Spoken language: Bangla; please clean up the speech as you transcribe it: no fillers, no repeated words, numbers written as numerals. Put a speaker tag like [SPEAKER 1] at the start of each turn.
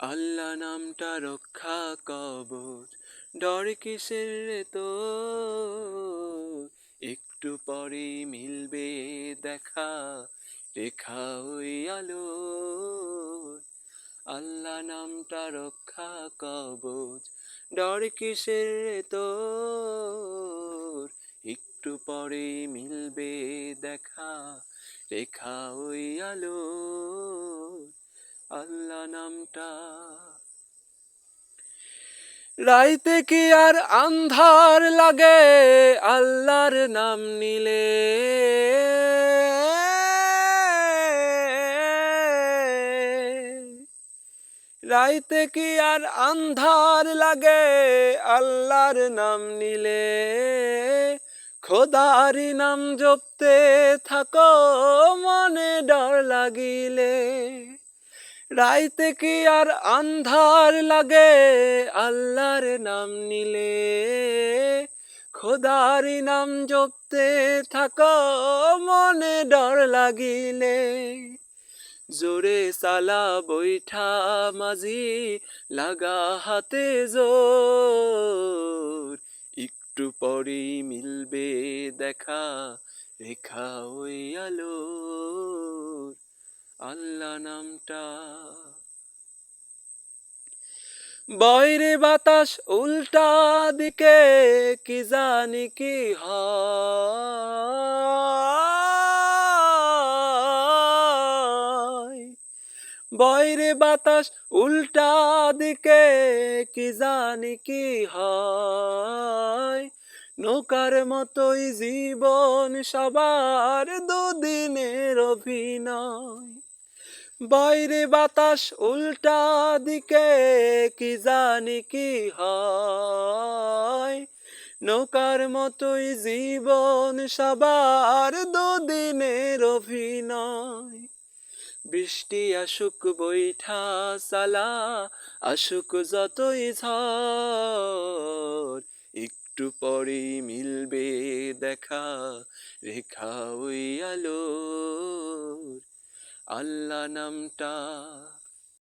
[SPEAKER 1] আল্লাহ নামটা রক্ষা কবচ, ডর কিসের রে তোর? একটু পরেই মিলবে দেখা, রেখা ওই আলোর। আল্লাহ নামটা রক্ষা কবচ, ডর কিসের রে তোর? একটু পরেই মিলবে দেখা, রেখা ওই আলোর। আল্লাহ নামটা। রাইতে কি আর আন্ধার লাগে আল্লাহর নাম নিলে? রাইতে কি আর আন্ধার লাগে আল্লাহর নাম নিলে? খোদারি নাম জপতে থাকো মনে ডর লাগিলে। রাইতে কি আর আন্ধার লাগে আল্লাহর নাম নিলে? খোদারি নাম জপতে থাকো মনে ডর লাগিলে। জোরে সালা বৈঠা মাঝি, লাগা হাতে জোর। একটু পরেই মিলবে দেখা, রেখা ওই আলোর। আল্লাহ নামটা। বয়রে বাতাস উল্টা দিকে, কি জানি কি হয়। বয়রে বাতাস উল্টা দিকে, কি জানি কি হয়। নৌকার মতোই জীবন সবার, দুদিনের অভিনয়। বাইরে বাতাস উল্টা দিকে, কি জানি কি হয়। নৌকার মতোই জীবন সবার, দুদিনের অভিনয়। বৃষ্টি আসুক বৈঠা সালা, আসুক যতই ঝড়। একটু পরেই মিলবে দেখা, রেখা ওই আলোর। আল্লাহ নামটা।